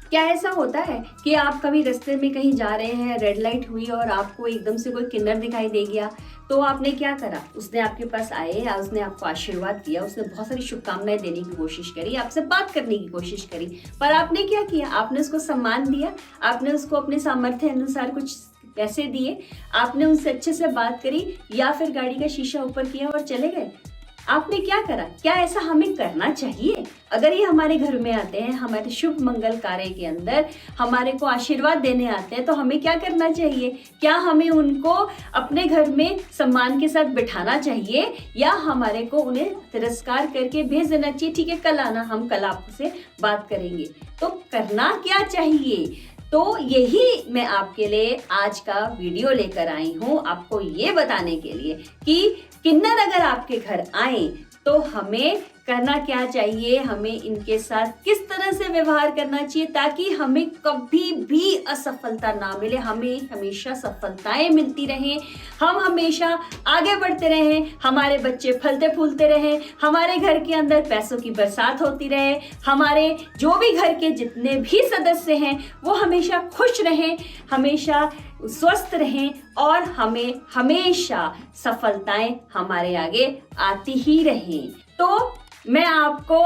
क्या ऐसा होता है कि आप कभी रास्ते में कहीं जा रहे हैं, रेड लाइट हुई और आपको एकदम से कोई किन्नर दिखाई दे गया, तो आपने क्या करा? उसने आपके पास आए या उसने आपको आशीर्वाद दिया, उसने बहुत सारी शुभकामनाएं देने की कोशिश करी, आपसे बात करने की कोशिश करी, पर आपने क्या किया? आपने उसको सम्मान दिया, आपने उसको अपने सामर्थ्य अनुसार कुछ पैसे दिए, आपने उनसे अच्छे से बात करी, या फिर गाड़ी का शीशा ऊपर किया और चले गए? आपने क्या करा? क्या ऐसा हमें करना चाहिए? अगर ये हमारे घर में आते हैं, हमारे शुभ मंगल कार्य के अंदर हमारे को आशीर्वाद देने आते हैं, तो हमें क्या करना चाहिए? क्या हमें उनको अपने घर में सम्मान के साथ बिठाना चाहिए, या हमारे को उन्हें तिरस्कार करके भेज देना चाहिए, ठीक है कल आना, हम कल आपसे बात करेंगे? तो करना क्या चाहिए? तो यही मैं आपके लिए आज का वीडियो लेकर आई हूँ, आपको ये बताने के लिए कि किन्नर अगर आपके घर आए तो हमें करना क्या चाहिए, हमें इनके साथ किस तरह से व्यवहार करना चाहिए ताकि हमें कभी भी असफलता ना मिले, हमें हमेशा सफलताएं मिलती रहें, हम हमेशा आगे बढ़ते रहें, हमारे बच्चे फलते फूलते रहें, हमारे घर के अंदर पैसों की बरसात होती रहे, हमारे जो भी घर के जितने भी सदस्य हैं वो हमेशा खुश रहें, हमेशा स्वस्थ रहें, और हमें हमेशा सफलताएं हमारे आगे आती ही रहें। तो मैं आपको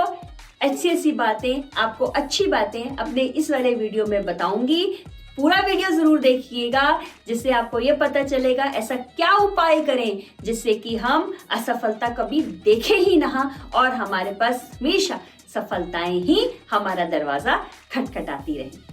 ऐसी ऐसी बातें, आपको अच्छी बातें अपने इस वाले वीडियो में बताऊंगी। पूरा वीडियो जरूर देखिएगा, जिससे आपको ये पता चलेगा ऐसा क्या उपाय करें जिससे कि हम असफलता कभी देखें ही ना, और हमारे पास हमेशा सफलताएं ही हमारा दरवाजा खटखटाती रहें।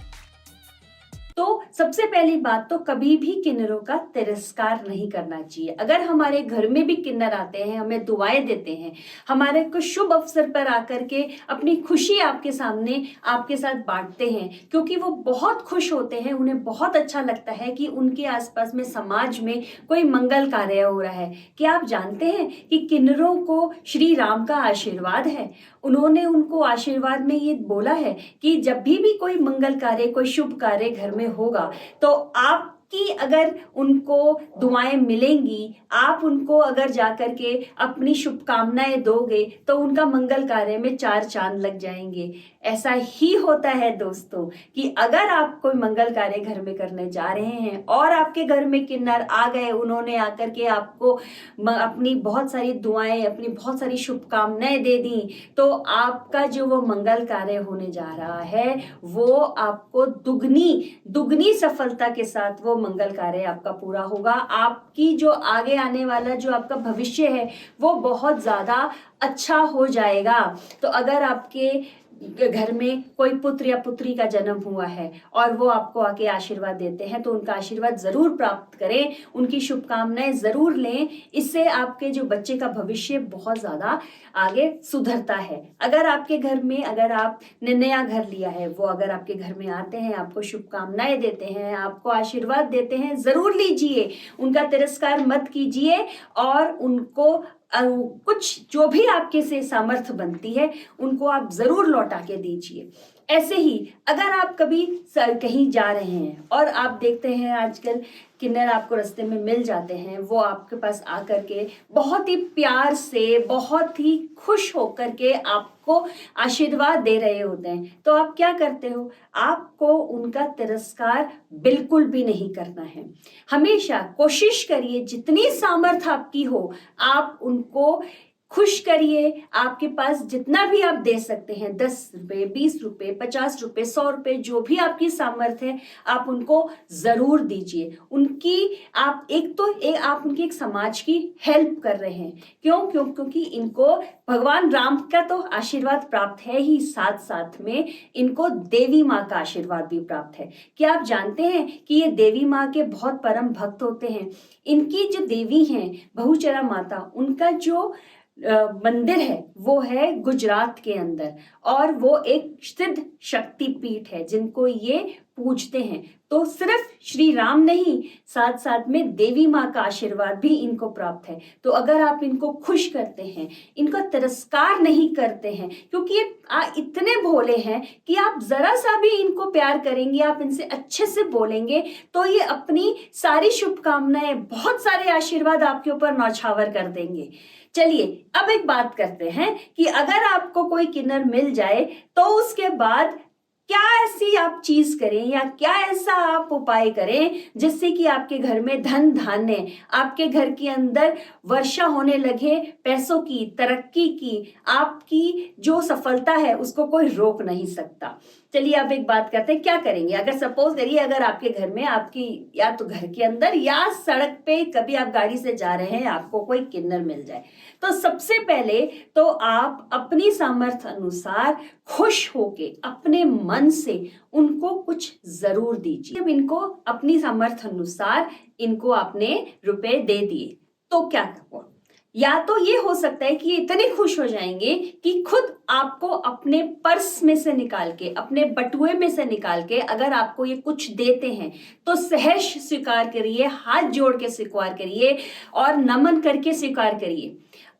तो सबसे पहली बात तो कभी भी किन्नरों का तिरस्कार नहीं करना चाहिए। अगर हमारे घर में भी किन्नर आते हैं, हमें दुआएं देते हैं, हमारे को शुभ अवसर पर आकर के अपनी खुशी आपके सामने आपके साथ बांटते हैं, क्योंकि वो बहुत खुश होते हैं, उन्हें बहुत अच्छा लगता है कि उनके आसपास में समाज में कोई मंगल कार्य हो रहा है। क्या आप जानते हैं कि किन्नरों को श्री राम का आशीर्वाद है? उन्होंने उनको आशीर्वाद में ये बोला है कि जब भी कोई मंगल कार्य, कोई शुभ कार्य घर में होगा, तो आपकी अगर उनको दुआएं मिलेंगी, आप उनको अगर जाकर के अपनी शुभकामनाएं दोगे, तो उनका मंगल कार्य में चार चांद लग जाएंगे। ऐसा ही होता है दोस्तों कि अगर आप कोई मंगल कार्य घर में करने जा रहे हैं और आपके घर में किन्नर आ गए, उन्होंने आकर के आपको अपनी बहुत सारी दुआएं, अपनी बहुत सारी शुभकामनाएं दे दी, तो आपका जो वो मंगल कार्य होने जा रहा है वो आपको दुगनी दुगनी सफलता के साथ वो मंगल कार्य आपका पूरा होगा। आपकी जो आगे आने वाला जो आपका भविष्य है वो बहुत ज्यादा अच्छा हो जाएगा। तो अगर आपके घर में कोई पुत्र या पुत्री का जन्म हुआ है और वो आपको आके आशीर्वाद देते हैं, तो उनका आशीर्वाद जरूर प्राप्त करें, उनकी शुभकामनाएं जरूर लें। इससे आपके जो बच्चे का भविष्य बहुत ज्यादा आगे सुधरता है। अगर आपके घर में, अगर आपने नया घर लिया है, वो अगर आपके घर में आते हैं, आपको शुभकामनाएं देते हैं, आपको आशीर्वाद देते हैं, जरूर लीजिए, उनका तिरस्कार मत कीजिए, और उनको कुछ जो भी आपके से सामर्थ्य बनती है उनको आप जरूर लौटा के दीजिए। ऐसे ही अगर आप कभी कहीं जा रहे हैं और आप देखते हैं आजकल किन्नर आपको रास्ते में मिल जाते हैं, वो आपके पास आकर के बहुत ही प्यार से, बहुत ही खुश होकर के आपको आशीर्वाद दे रहे होते हैं, तो आप क्या करते हो? आपको उनका तिरस्कार बिल्कुल भी नहीं करना है। हमेशा कोशिश करिए, जितनी सामर्थ्य आपकी हो आप उनको खुश करिए। आपके पास जितना भी आप दे सकते हैं, 10 रुपए, 20 रुपए, 50 रुपए, 100 रुपए, जो भी आपकी सामर्थ्य है आप उनको जरूर दीजिए। उनकी आप आप उनकी एक समाज की हेल्प कर रहे हैं। क्योंकि इनको भगवान राम का तो आशीर्वाद प्राप्त है ही, साथ साथ में इनको देवी माँ का आशीर्वाद भी प्राप्त है। क्या आप जानते हैं कि ये देवी माँ के बहुत परम भक्त होते हैं? इनकी जो देवी हैं बहुचरा माता, उनका जो मंदिर है वो है गुजरात के अंदर, और वो एक सिद्ध शक्ति पीठ है जिनको ये पूजते हैं। तो सिर्फ श्री राम नहीं, साथ साथ में देवी माँ का आशीर्वाद भी इनको प्राप्त है। तो अगर आप इनको खुश करते हैं, इनका तिरस्कार नहीं करते हैं, क्योंकि ये इतने भोले हैं कि आप जरा सा भी इनको प्यार करेंगे, आप इनसे अच्छे से बोलेंगे, तो ये अपनी सारी शुभकामनाएं, बहुत सारे आशीर्वाद आपके ऊपर नौछावर कर देंगे। चलिए अब एक बात करते हैं कि अगर आपको कोई किन्नर मिल जाए तो उसके बाद क्या ऐसी आप चीज करें या क्या ऐसा आप उपाय करें जिससे कि आपके घर में धन धान्य, आपके घर के अंदर वर्षा होने लगे, पैसों की, तरक्की की, आपकी जो सफलता है उसको कोई रोक नहीं सकता। चलिए अब एक बात करते हैं, क्या करेंगे अगर सपोज करिए अगर आपके घर में, आपकी या तो घर के अंदर या सड़क पे कभी आप गाड़ी से जा रहे हैं, आपको कोई किन्नर मिल जाए, तो सबसे पहले तो आप अपनी सामर्थ्य अनुसार खुश होके अपने मन से उनको कुछ जरूर दीजिए। जब इनको अपनी सामर्थ्य अनुसार इनको आपने रुपए दे दिए तो क्या करो, या तो ये हो सकता है कि इतने खुश हो जाएंगे कि खुद आपको अपने पर्स में से निकाल के, अपने बटुए में से निकाल के अगर आपको ये कुछ देते हैं तो सहर्ष स्वीकार करिए, हाथ जोड़ के स्वीकार करिए और नमन करके स्वीकार करिए।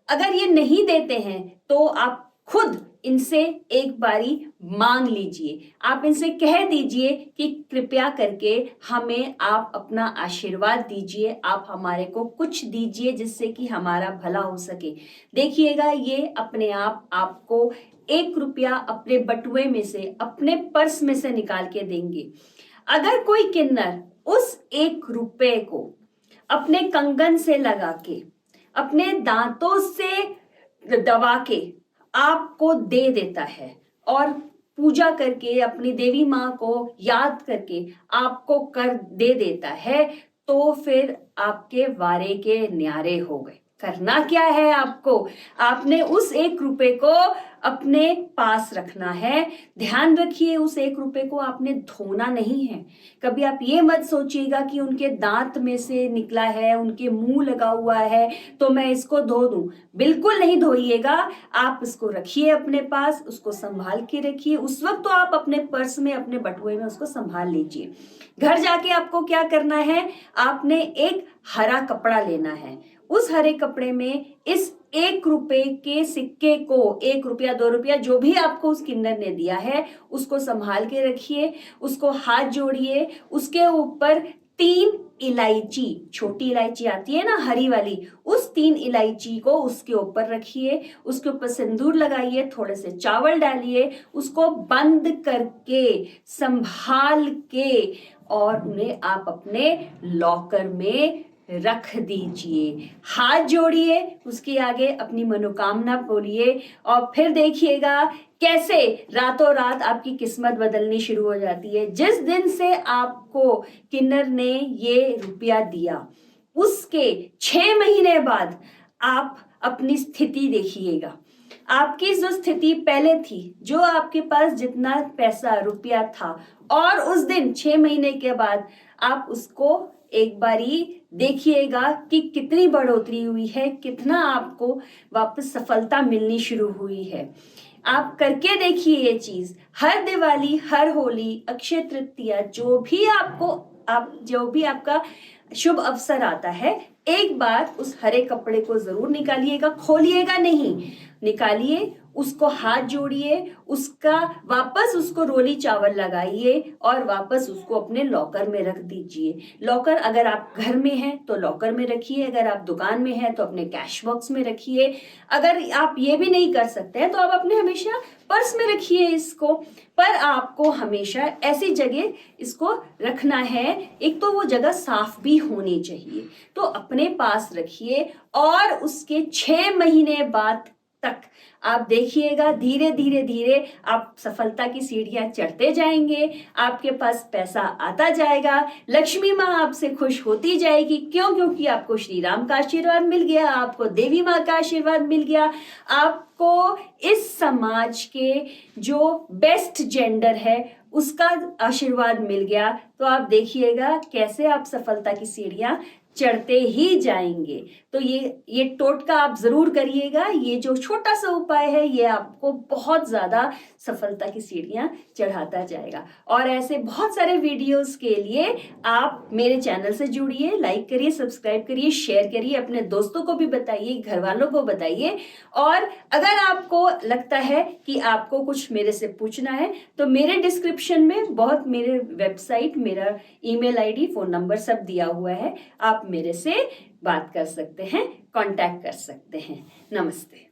अगर ये नहीं देते हैं तो आप खुद इनसे एक बारी मांग लीजिए, आप इनसे कह दीजिए कि कृपया करके हमें आप अपना आशीर्वाद दीजिए, आप हमारे को कुछ दीजिए जिससे कि हमारा भला हो सके। देखिएगा ये अपने आप आपको 1 रुपया अपने बटुए में से, अपने पर्स में से निकाल के देंगे। अगर कोई किन्नर उस 1 रुपए को अपने कंगन से लगा के, अपने दांतों से दबा के आपको दे देता है और पूजा करके अपनी देवी माँ को याद करके आपको कर दे देता है, तो फिर आपके वारे के न्यारे हो गए। करना क्या है आपको, आपने उस 1 रुपए को अपने पास रखना है। ध्यान रखिए उस 1 रुपए को आपने धोना नहीं है। कभी आप ये मत सोचिएगा कि उनके दांत में से निकला है, उनके मुंह लगा हुआ है तो मैं इसको धो दूं। बिल्कुल नहीं धोइएगा, आप इसको रखिए अपने पास, उसको संभाल के रखिए। उस वक्त तो आप अपने पर्स में, अपने बटुए में उसको संभाल लीजिए। घर जाके आपको क्या करना है, आपने एक हरा कपड़ा लेना है। उस हरे कपड़े में इस 1 रुपए के सिक्के को, 1 रुपया 2 रुपया जो भी आपको उस किन्नर ने दिया है उसको संभाल के रखिए, उसको हाथ जोड़िए, उसके ऊपर 3 इलायची, छोटी इलायची आती है ना हरी वाली, उस 3 इलायची को उसके ऊपर रखिए, उसके ऊपर सिंदूर लगाइए, थोड़े से चावल डालिए, उसको बंद करके संभाल के और उन्हें आप अपने लॉकर में रख दीजिए। हाथ जोड़िए, उसके आगे अपनी मनोकामना बोलिए और फिर देखिएगा कैसे रातों रात आपकी किस्मत बदलनी शुरू हो जाती है। जिस दिन से आपको किन्नर ने ये रुपया दिया उसके 6 महीने बाद आप अपनी स्थिति देखिएगा। आपकी जो स्थिति पहले थी, जो आपके पास जितना पैसा रुपया था, और उस दिन 6 महीने के बाद आप उसको एक बारी देखिएगा कि कितनी बढ़ोतरी हुई है, कितना आपको वापस सफलता मिलनी शुरू हुई है। आप करके देखिए ये चीज। हर दिवाली, हर होली, अक्षय तृतीया, जो भी आपका शुभ अवसर आता है, एक बार उस हरे कपड़े को जरूर निकालिएगा, खोलिएगा नहीं, निकालिए, उसको हाथ जोड़िए, वापस उसको रोली चावल लगाइए और वापस उसको अपने लॉकर में रख दीजिए। लॉकर अगर आप घर में हैं तो लॉकर में रखिए, अगर आप दुकान में हैं तो अपने कैश बॉक्स में रखिए। अगर आप ये भी नहीं कर सकते हैं तो आप अपने हमेशा पर्स में रखिए इसको, पर आपको हमेशा ऐसी जगह इसको रखना है, एक तो वो जगह साफ भी होनी चाहिए, तो अपने पास रखिए और उसके 6 महीने बाद तक आप देखिएगा धीरे धीरे धीरे आप सफलता की सीढ़ियां चढ़ते जाएंगे, आपके पास पैसा आता जाएगा, लक्ष्मी माँ आपसे खुश होती जाएगी। क्योंकि आपको श्री राम का आशीर्वाद मिल गया, आपको देवी माँ का आशीर्वाद मिल गया, आपको इस समाज के जो बेस्ट जेंडर है उसका आशीर्वाद मिल गया। तो आप देखिएगा कैसे आप सफलता की सीढ़ियां चढ़ते ही जाएंगे। तो ये टोटका आप जरूर करिएगा। ये जो छोटा सा उपाय है ये आपको बहुत ज्यादा सफलता की सीढ़ियां चढ़ाता जाएगा। और ऐसे बहुत सारे वीडियोस के लिए आप मेरे चैनल से जुड़िए, लाइक करिए, सब्सक्राइब करिए, शेयर करिए, अपने दोस्तों को भी बताइए, घर वालों को बताइए। और अगर आपको लगता है कि आपको कुछ मेरे से पूछना है तो मेरे डिस्क्रिप्शन में मेरे वेबसाइट, मेरा ईमेल आईडी, फोन नंबर सब दिया हुआ है, आप मेरे से बात कर सकते हैं, कांटेक्ट कर सकते हैं। नमस्ते।